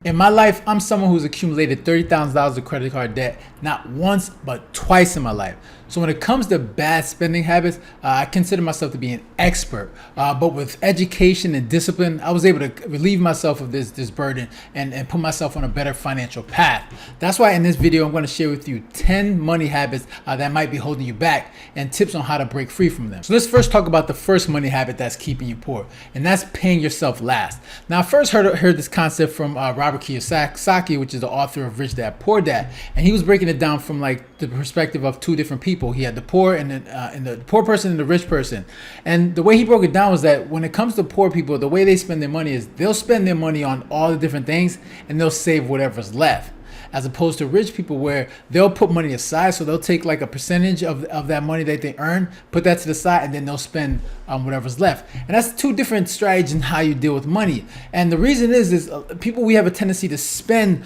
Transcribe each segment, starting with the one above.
In my life, I'm someone who's accumulated $30,000 of credit card debt, not once, but twice in my life. So when it comes to bad spending habits, I consider myself to be an expert. But with education and discipline, I was able to relieve myself of this burden and put myself on a better financial path. That's why in this video, I'm going to share with you 10 money habits that might be holding you back and tips on how to break free from them. So let's first talk about the first money habit that's keeping you poor, and that's paying yourself last. Now, I first heard this concept from Robert Kiyosaki, which is the author of Rich Dad Poor Dad, and he was breaking it down from like the perspective of two different people. He had the poor and the poor person and the rich person, and the way he broke it down was that when it comes to poor people, the way they spend their money is they'll spend their money on all the different things and they'll save whatever's left, as opposed to rich people where they'll put money aside. So they'll take like a percentage of that money that they earn, put that to the side, and then they'll spend whatever's left. And that's two different strategies in how you deal with money. And the reason is people, we have a tendency to spend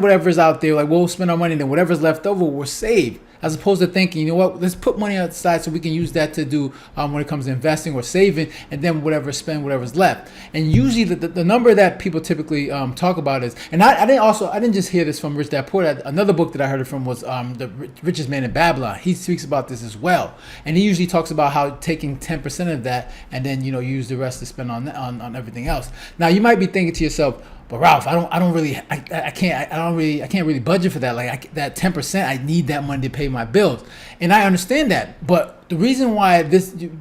whatever's out there. Like, we'll spend our money and then whatever's left over we'll save, as opposed to thinking, you know what, let's put money aside so we can use that to do when it comes to investing or saving, and then spend whatever's left. And usually the number that people typically talk about is, and I didn't just hear this from Rich Dad Poor Dad. Another book that I heard it from was The Richest Man in Babylon. He speaks about this as well, and he usually talks about how taking 10% of that and then use the rest to spend on everything else. Now you might be thinking to yourself, but Ralph, I can't really budget for that. Like that 10%, I need that money to pay my bills, and I understand that. But the reason why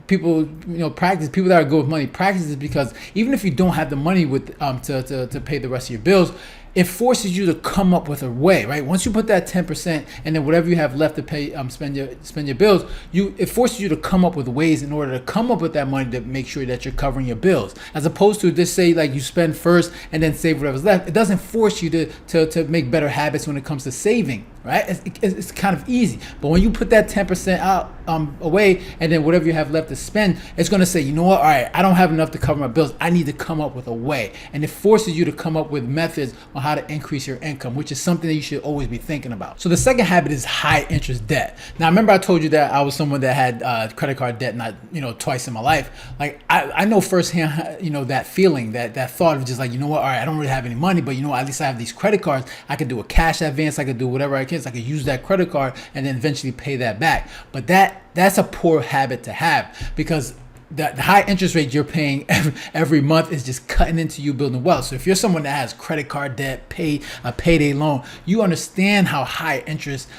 people that are good with money practice is because even if you don't have the money to pay the rest of your bills, it forces you to come up with a way, right? Once you put that 10% and then whatever you have left to pay, spend your bills, it forces you to come up with ways in order to come up with that money to make sure that you're covering your bills, as opposed to just say like you spend first and then save whatever's left. It doesn't force you to make better habits when it comes to saving, right? It's kind of easy. But when you put that 10% out away and then whatever you have left to spend, it's going to say, you know what, all right, I don't have enough to cover my bills. I need to come up with a way. And it forces you to come up with methods on how to increase your income, which is something that you should always be thinking about. So the second habit is high interest debt. Now, remember I told you that I was someone that had credit card debt not twice in my life. Like I know firsthand, that feeling, that thought of just like, you know what, all right, I don't really have any money, but at least I have these credit cards. I could do a cash advance. I could do whatever I can. So I could use that credit card and then eventually pay that back. But that's a poor habit to have, because the high interest rate you're paying every month is just cutting into you building wealth. So if you're someone that has credit card debt, a payday loan, you understand how high interest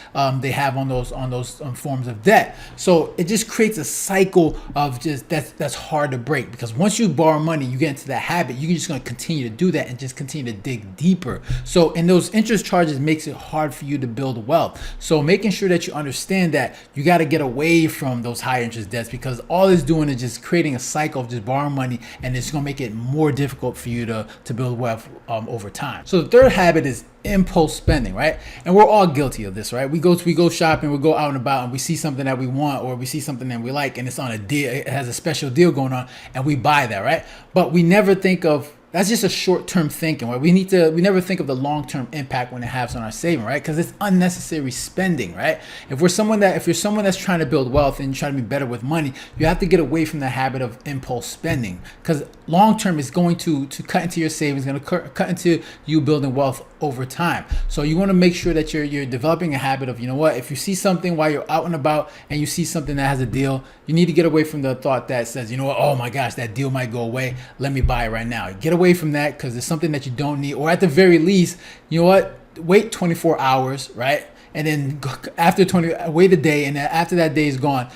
they have on those forms of debt. So it just creates a cycle of just that's hard to break, because once you borrow money, you get into that habit. You're just going to continue to do that and just continue to dig deeper. So and those interest charges makes it hard for you to build wealth. So making sure that you understand that you got to get away from those high interest debts, because all it's doing is just creating a cycle of just borrowing money, and it's going to make it more difficult for you to build wealth over time. So the third habit is impulse spending, right? And we're all guilty of this, right? We go shopping, we go out and about, and we see something that we want, or we see something that we like, and it's on a deal, it has a special deal going on, and we buy that, right? But we never think of, that's just a short-term thinking, right? We never think of the long-term impact when it has on our saving, right? Because it's unnecessary spending, right? If you're someone that's trying to build wealth and trying to be better with money, you have to get away from the habit of impulse spending, because long-term is going to cut into your savings, going to cut into you building wealth over time. So you want to make sure that you're developing a habit of, if you see something while you're out and about and you see something that has a deal, you need to get away from the thought that says, oh my gosh, that deal might go away, let me buy it right now. Get away from that, because it's something that you don't need, or at the very least, wait 24 hours, right? And then wait a day, and after that day is gone,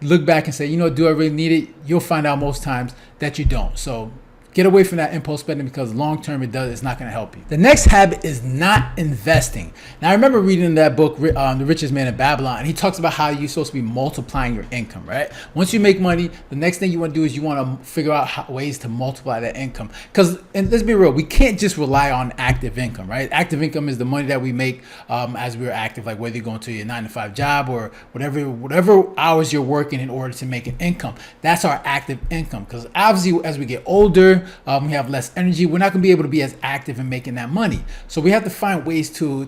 look back and say, do I really need it? You'll find out most times that you don't. So get away from that impulse spending, because long term it's not going to help you. The next habit is not investing. Now, I remember reading that book, The Richest Man in Babylon, and he talks about how you're supposed to be multiplying your income, right? Once you make money, the next thing you want to do is you want to figure out ways to multiply that income. And let's be real, we can't just rely on active income, right? Active income is the money that we make as we're active, like whether you're going to your 9-to-5 job or whatever hours you're working in order to make an income. That's our active income, because obviously as we get older, older, we have less energy. We're not going to be able to be as active in making that money. So we have to find ways to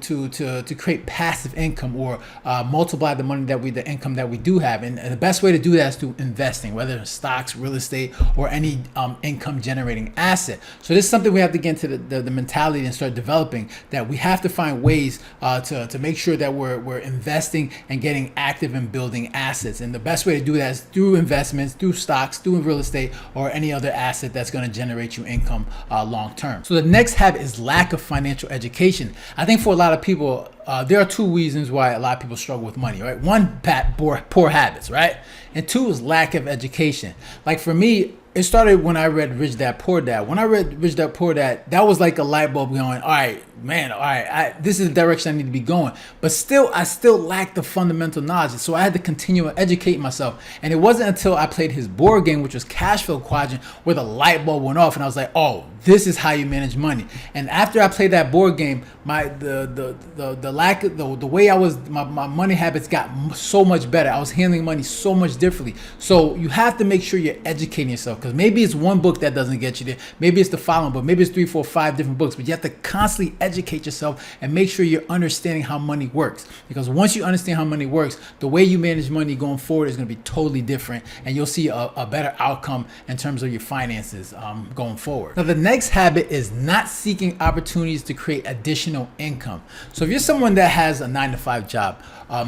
create passive income, or multiply the income that we do have. And the best way to do that is through investing, whether it's stocks, real estate, or any income generating asset. So this is something we have to get into the mentality and start developing, that we have to find ways to make sure that we're investing and getting active in building assets. And the best way to do that is through investments, through stocks, through real estate, or any other asset that's going to generate you income long term. So the next habit is lack of financial education. I think for a lot of people, there are two reasons why a lot of people struggle with money, right? One, poor habits, right? And two is lack of education. Like for me, it started when I read Rich Dad Poor Dad. When I read Rich Dad Poor Dad, that was like a light bulb going, all right, man, all right, this is the direction I need to be going. But still, I still lacked the fundamental knowledge. So I had to continue to educate myself. And it wasn't until I played his board game, which was Cash Flow Quadrant, where the light bulb went off and I was like, oh, this is how you manage money. And after I played that board game, the way I was, my money habits got so much better. I was handling money so much differently. So you have to make sure you're educating yourself, because maybe it's one book that doesn't get you there. Maybe it's the following book. Maybe it's 3, 4, 5 different books. But you have to constantly educate yourself and make sure you're understanding how money works. Because once you understand how money works, the way you manage money going forward is going to be totally different, and you'll see a better outcome in terms of your finances going forward. Now, the next habit is not seeking opportunities to create additional income. So if you're someone that has a 9-to-5 job,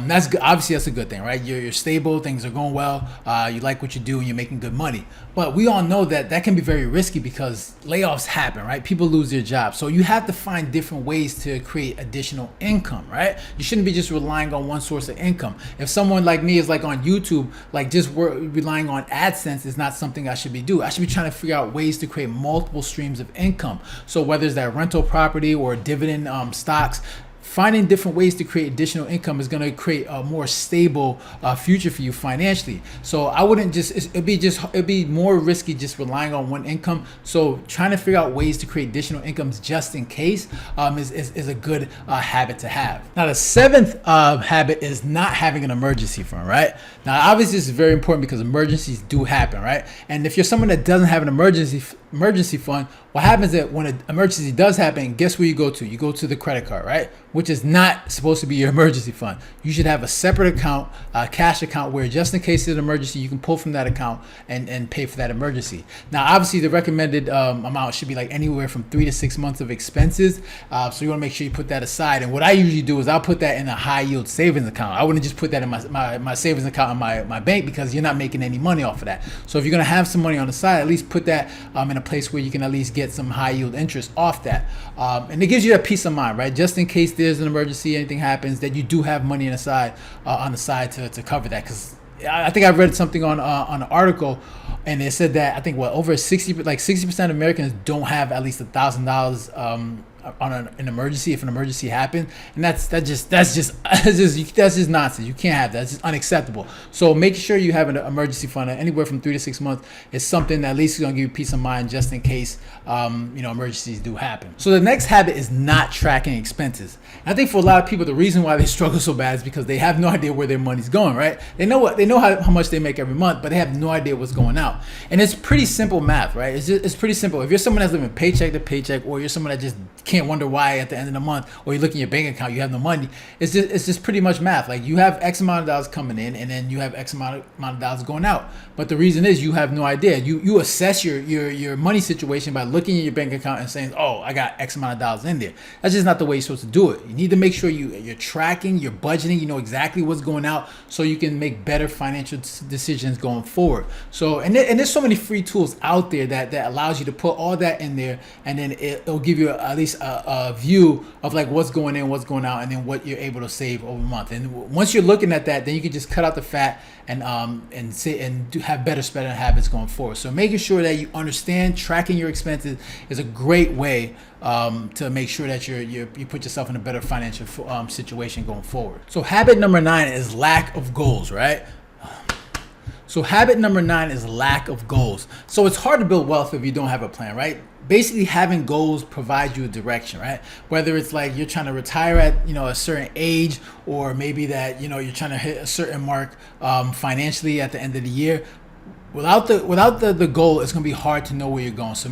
that's good. Obviously, that's a good thing, right? You're stable, things are going well, you like what you do, and you're making good money. But we all know that that can be very risky, because layoffs happen, right? People lose their jobs. So you have to find different ways to create additional income, right? You shouldn't be just relying on one source of income. If someone like me is like on YouTube, like just relying on AdSense is not something I should be doing. I should be trying to figure out ways to create multiple streams of income. So whether it's that rental property or dividend stocks, finding different ways to create additional income is going to create a more stable future for you financially. So I wouldn't it'd be more risky just relying on one income. So trying to figure out ways to create additional incomes just in case is a good habit to have. Now, the seventh habit is not having an emergency fund, right? Now, obviously, this is very important because emergencies do happen, right? And if you're someone that doesn't have an emergency fund, what happens is that when an emergency does happen, guess where you go to? You go to the credit card, right? Which is not supposed to be your emergency fund. You should have a separate account, a cash account, where just in case there's an emergency, you can pull from that account and pay for that emergency. Now, obviously, the recommended amount should be like anywhere from 3 to 6 months of expenses. So you want to make sure you put that aside. And what I usually do is I'll put that in a high yield savings account. I wouldn't just put that in my savings account in my bank, because you're not making any money off of that. So if you're going to have some money on the side, at least put that in a place where you can at least get some high yield interest off that. And it gives you that peace of mind, right? Just in case there's an emergency, anything happens, that you do have money on the side to cover that. Because I think I read something on an article, and it said that I think over 60% of Americans don't have at least $1,000 on an emergency if an emergency happened, and that's just nonsense. You can't have that. It's just unacceptable. So making sure you have an emergency fund anywhere from 3 to 6 months is something that at least is going to give you peace of mind just in case emergencies do happen. So the next habit is not tracking expenses. And I think for a lot of people, the reason why they struggle so bad is because they have no idea where their money's going, right? They know how much they make every month, but they have no idea what's going out. And it's pretty simple math, right? It's pretty simple. If you're someone that's living paycheck to paycheck, or you're someone that just can't wonder why at the end of the month, or you look in your bank account, you have no money. It's just pretty much math. Like, you have X amount of dollars coming in, and then you have X amount of dollars going out. But the reason is you have no idea. You assess your money situation by looking at your bank account and saying, oh, I got X amount of dollars in there. That's just not the way you're supposed to do it. You need to make sure you're tracking, you're budgeting, you know exactly what's going out, so you can make better financial decisions going forward. So, and there's so many free tools out there that allows you to put all that in there, and then it'll give you at least a view of like what's going in, what's going out, and then what you're able to save over a month. And once you're looking at that, then you can just cut out the fat and have better spending habits going forward. So making sure that you understand tracking your expenses is a great way to make sure that you put yourself in a better financial situation going forward. So habit number 9 is lack of goals, right? So habit number 9 is lack of goals. So it's hard to build wealth if you don't have a plan, right? Basically, having goals provides you a direction, right? Whether it's like you're trying to retire at a certain age, or maybe that you're trying to hit a certain mark financially at the end of the year. without the goal, it's gonna be hard to know where you're going. So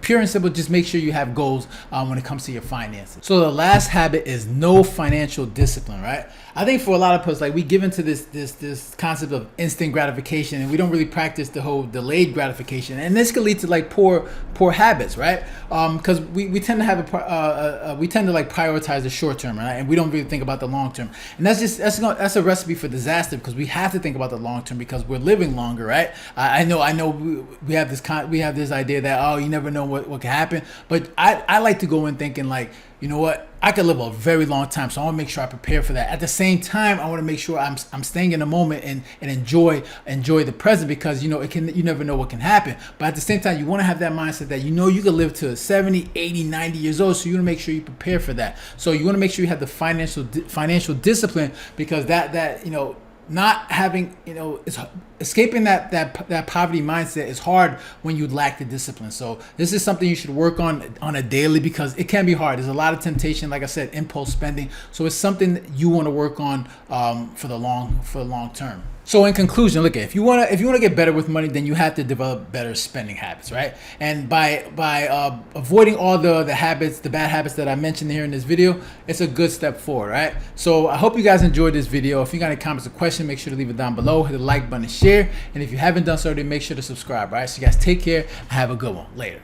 pure and simple, just make sure you have goals when it comes to your finances. So the last habit is no financial discipline, right? I think for a lot of us, like, we give into this concept of instant gratification, and we don't really practice the whole delayed gratification, and this could lead to like poor habits, right? Because we tend to have we tend to like prioritize the short term, right? And we don't really think about the long term, and that's a recipe for disaster, because we have to think about the long term because we're living longer, right? I know we have this idea that, oh, you never know what can happen, but I like to go in thinking like, you know what, I could live a very long time, so I want to make sure I prepare for that. At the same time, I want to make sure I'm staying in the moment and enjoy the present, because you never know what can happen. But at the same time, you want to have that mindset that you can live to 70, 80, 90 years old, so you want to make sure you prepare for that. So you want to make sure you have the financial discipline, because that not having, it's escaping that poverty mindset is hard when you lack the discipline. So this is something you should work on a daily, because it can be hard. There's a lot of temptation, like I said, impulse spending. So it's something that you want to work on for the long term. So in conclusion, look, if you want to get better with money, then you have to develop better spending habits, right? And by avoiding all the bad habits that I mentioned here in this video, it's a good step forward, right? So I hope you guys enjoyed this video. If you got any comments or questions, make sure to leave it down below. Hit the like button and share. And if you haven't done so already, make sure to subscribe, right? So you guys take care and have a good one. Later.